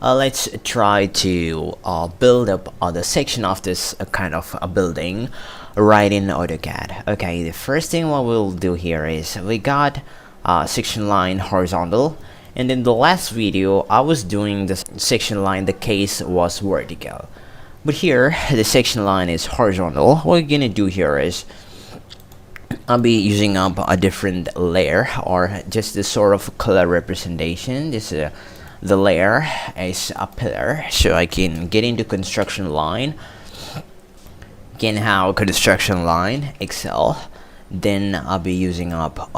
Let's try to build up the section of this kind of a building right in AutoCAD. Okay, the first thing what we'll do here is we got section line horizontal, and in the last video I was doing the section line, the case was vertical, but here the section line is horizontal. What we're gonna do here is I'll be using up a different layer, or just this sort of color representation. This the layer is a pillar, so I can get into construction line, can have construction line Excel. Then I'll be using up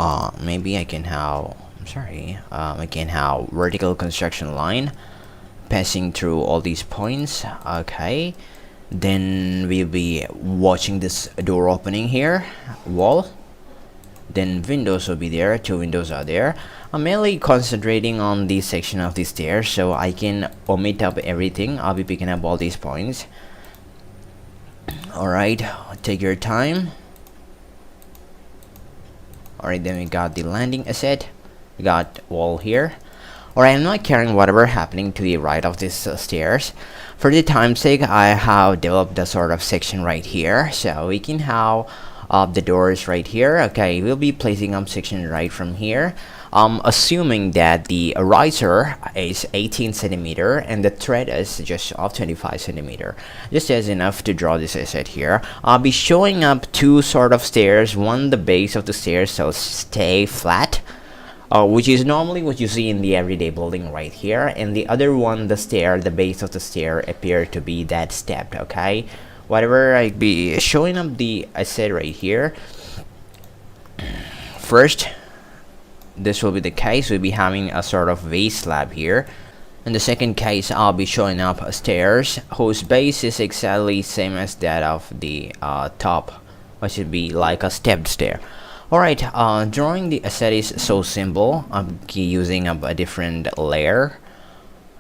maybe I can have I can have vertical construction line passing through all these points. Okay, then we'll be watching this door opening here, wall, then windows will be there, 2 windows are there. I'm mainly concentrating on this section of the stairs, so I can omit up everything. I'll be picking up all these points. Alright, take your time. Alright, then we got the landing asset, we got wall here. Alright, I'm not caring whatever happening to the right of this stairs. For the time's sake, I have developed a sort of section right here, so we can have the doors right here. Okay, we'll be placing up section right from here. Assuming that the riser is 18 centimeter and the thread is just of 25 centimeter, just as enough to draw this asset here. I'll be showing up 2 sort of stairs, one the base of the stairs, so stay flat, which is normally what you see in the everyday building right here, and the other one, the stair, the base of the stair appear to be that stepped. Okay, whatever I be showing up the asset right here. First, this will be the case, we'll be having a sort of base slab here. In the second case, I'll be showing up stairs whose base is exactly same as that of the top, which should be like a stepped stair. Alright, drawing the asset is so simple. I'm using up a different layer.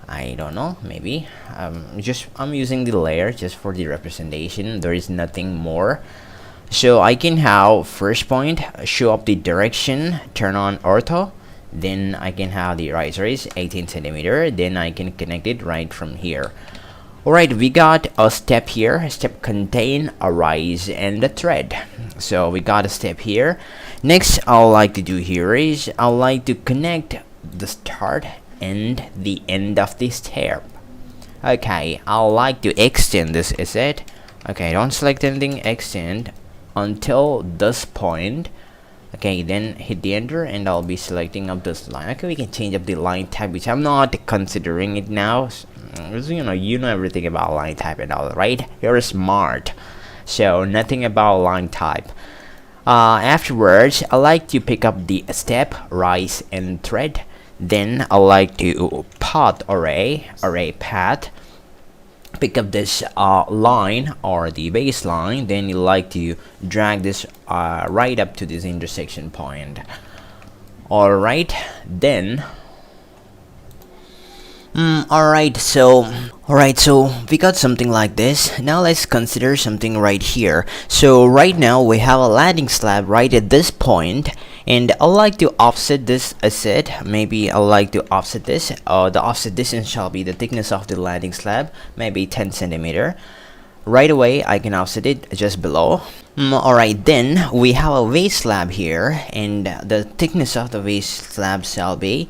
I don't know, maybe I'm using the layer just for the representation. There is nothing more. So I can have first point, show up the direction, turn on ortho, then I can have the riser is 18 centimeter, then I can connect it right from here. Alright, we got a step here, step contain a rise and a thread. So we got a step here. Next I'd like to do here is I'd like to connect the start and the end of this stair. Okay, I'd like to extend this asset. Okay, don't select anything, extend until this point. Okay, then hit the enter and I'll be selecting up this line. Okay, we can change up the line type, which I'm not considering it now. You know everything about line type and all, right? You're smart, so nothing about line type. Afterwards, I like to pick up the step, rise and thread. Then I like to path array path, pick up this line or the baseline. Then you like to drag this right up to this intersection point. Alright, then alright, so we got something like this. Now let's consider something right here. So right now we have a landing slab right at this point, and I like to offset this asset. Maybe I like to offset this. The offset distance shall be the thickness of the landing slab, maybe 10 centimeter. Right away I can offset it just below. Alright, then we have a base slab here, and the thickness of the base slab shall be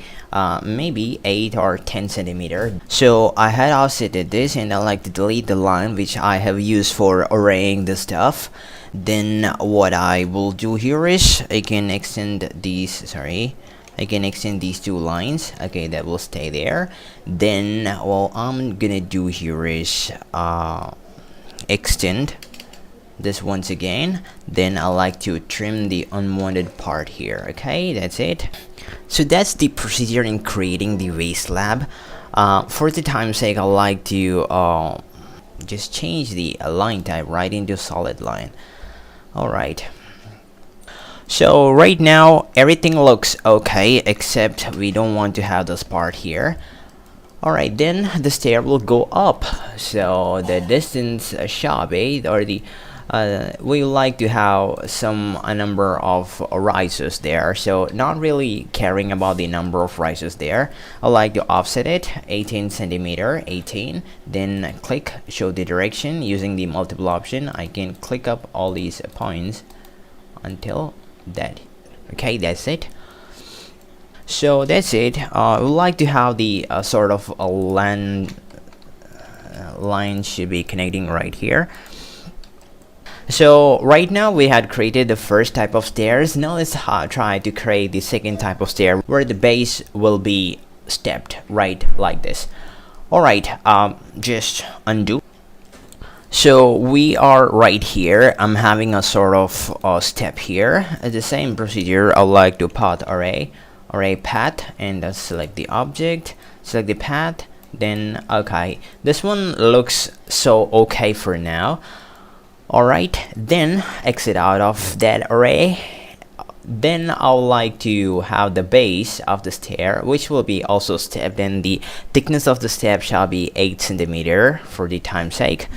maybe 8 or 10 centimeter. So I had offsetted this, and I like to delete the line which I have used for arraying the stuff. Then what I will do here is I can extend these, I can extend these 2 lines. Okay, that will stay there. Then what I'm gonna do here is extend this once again. Then I like to trim the unwanted part here. Okay, that's it. So that's the procedure in creating the base slab. For the time's sake, I like to just change the line type right into solid line. Alright, so right now everything looks okay, except we don't want to have this part here. Alright, then the stair will go up, so the distance shall be, or the we like to have a number of rises there, so not really caring about the number of rises there. I like to offset it 18 centimeter, 18, then click show the direction. Using the multiple option, I can click up all these points until that. Okay, that's it. So that's it. We like to have the sort of a line should be connecting right here. So right now we had created the first type of stairs. Now let's try to create the second type of stair where the base will be stepped right like this. Alright, just undo. So we are right here. I'm having a sort of step here. The same procedure. I like to path array path, and select the object, select the path, then okay, this one looks so okay for now. Alright, then exit out of that array. Then I would like to have the base of the stair, which will be also stepped, and the thickness of the step shall be 8 centimeter for the time's sake.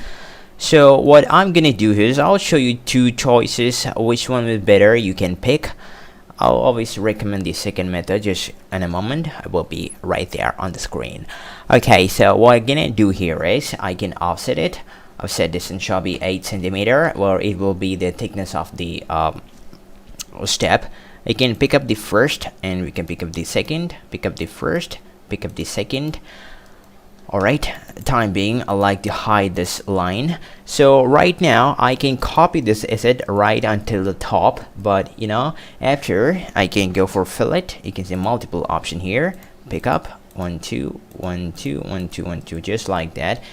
So what I'm gonna do is I'll show you two choices, which one is better. You can pick. I'll always recommend the second method. Just in a moment, I will be right there on the screen. Okay, so what I'm gonna do here is I can offset it. Offset distance shall be 8 centimeter, where it will be the thickness of the step. I can pick up the first, and we can pick up the second. Pick up the first, pick up the second. Alright, time being, I like to hide this line. So right now I can copy this asset right until the top, but you know, after I can go for fillet. You can see multiple option here. Pick up 1 2 1 2 1 2 1 2, just like that.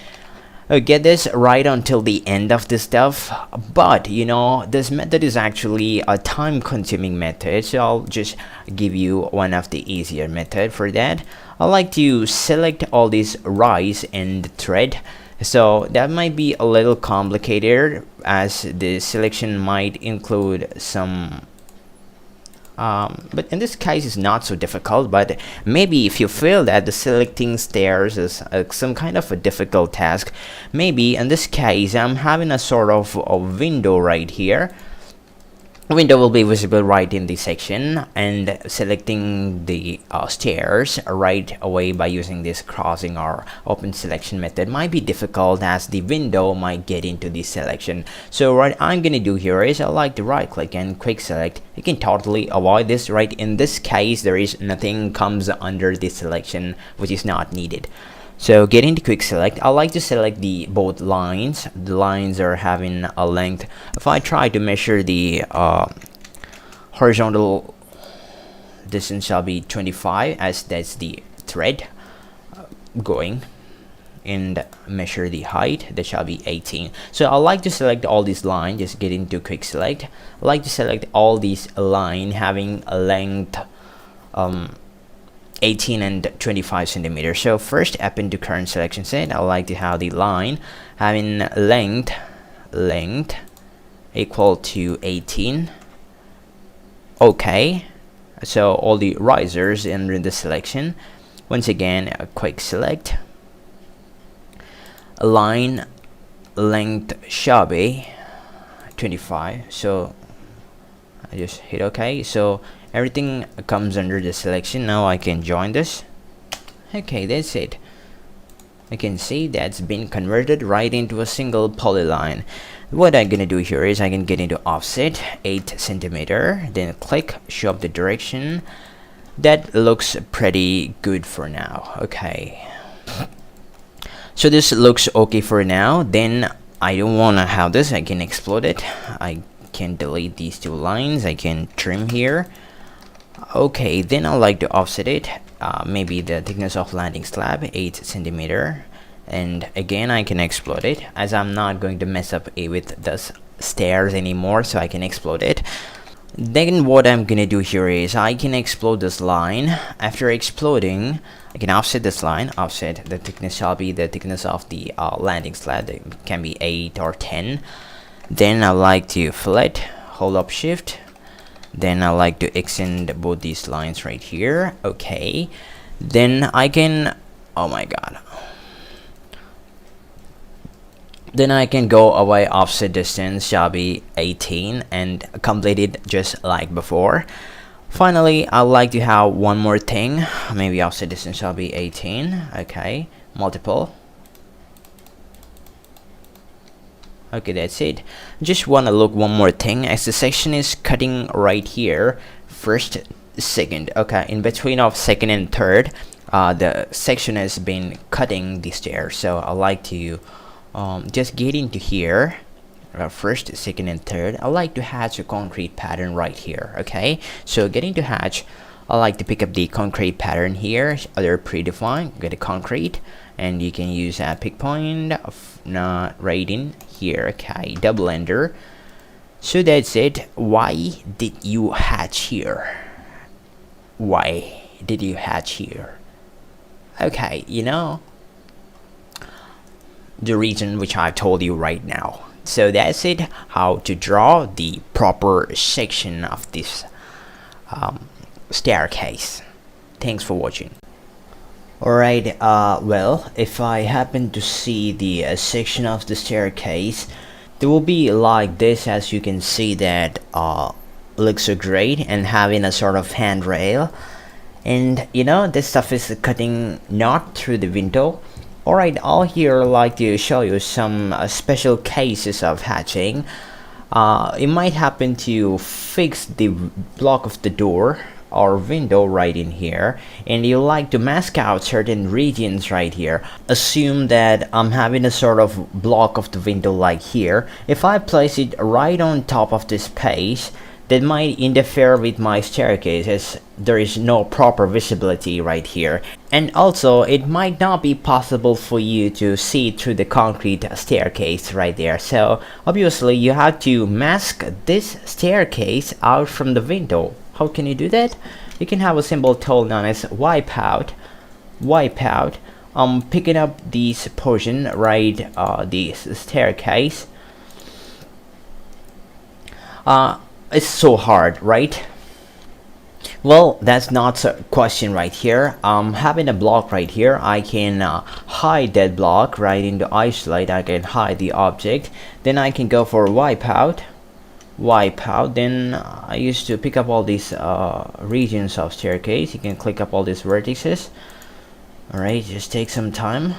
Get this right until the end of this stuff, but you know, this method is actually a time consuming method, so I'll just give you one of the easier method for that. I like to select all these rise and thread, so that might be a little complicated as the selection might include some but in this case it's not so difficult. But maybe if you feel that the selecting stairs is some kind of a difficult task, maybe in this case I'm having a sort of a window right here. Window will be visible right in the section, and selecting the stairs right away by using this crossing or open selection method might be difficult, as the window might get into the selection. So what I'm gonna do here is I like to right click and quick select. You can totally avoid this. Right in this case there is nothing comes under the selection which is not needed. So get into quick select. I like to select the both lines. The lines are having a length. If I try to measure the horizontal distance shall be 25, as that's the thread going, and measure the height, that shall be 18. So I like to select all these lines. Just get into quick select. I like to select all these line having a length 18 and 25 centimeters. So first, append to current selection set. I like to have the line having length equal to 18. Okay, so all the risers in the selection. Once again, a quick select. Line length shall be 25. So I just hit OK. So everything comes under the selection. Now I can join this. Okay, that's it. I can see that's been converted right into a single polyline. What I'm gonna do here is I can get into offset 8 centimeter, then click show up the direction. That looks pretty good for now. Okay, so this looks okay for now. Then I don't want to have this. I can explode it. I can delete these two lines. I can trim here. Okay, then I like to offset it. Maybe the thickness of landing slab 8 centimeter, and again I can explode it, as I'm not going to mess up with the stairs anymore, so I can explode it. Then what I'm gonna do here is I can explode this line. After exploding, I can offset this line. Offset the thickness shall be the thickness of the landing slab. It can be 8 or 10. Then I like to fillet, hold up shift. Then I like to extend both these lines right here. Okay, then I can, oh my god, Then I can go away. Offset distance shall be 18 and complete it just like before. Finally, I'd like to have one more thing. Maybe offset distance shall be 18. Okay, multiple. Okay, that's it. Just want to look one more thing, as the section is cutting right here, first, second. Okay, in between of second and third, the section has been cutting the stair. So I like to just get into here, first, second, and third. I like to hatch a concrete pattern right here. Okay, so getting to hatch, I like to pick up the concrete pattern here. Other predefined, get a concrete, and you can use a pick point of not right in here. Okay, double enter. So that's it. Why did you hatch here? Why did you hatch here? Okay, you know the reason which I've told you right now. So that's it, how to draw the proper section of this staircase. Thanks for watching. Alright, well, if I happen to see the section of the staircase, it will be like this. As you can see, that looks so great, and having a sort of handrail, and you know, this stuff is cutting not through the window. Alright, I'll here like to show you some special cases of hatching. It might happen to fix the block of the door or window right in here, and you like to mask out certain regions right here. Assume that I'm having a sort of block of the window like here. If I place it right on top of this space, that might interfere with my staircase, as there is no proper visibility right here. And also, it might not be possible for you to see through the concrete staircase right there. So obviously you have to mask this staircase out from the window. How can you do that? You can have a simple tool known as wipeout. Picking up this portion right, this staircase. It's so hard, right? Well, that's not a question right here. Having a block right here, I can hide that block right into isolate. I can hide the object. Then I can go for wipeout. Then I used to pick up all these regions of staircase. You can click up all these vertices. Alright, just take some time.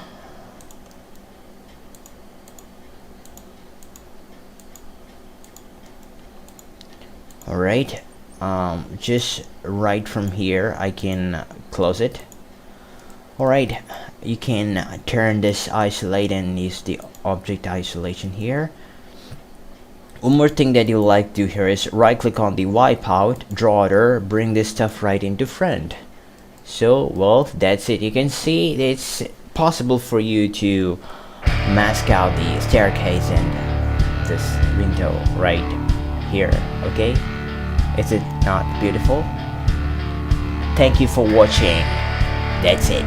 Alright, just right from here I can close it. Alright, you can turn this isolate and use the object isolation here. One more thing that you like to do here is right click on the wipeout, draw order, bring this stuff right into front. So well, that's it. You can see it's possible for you to mask out the staircase and this window right here. Okay, is it not beautiful? Thank you for watching. That's it.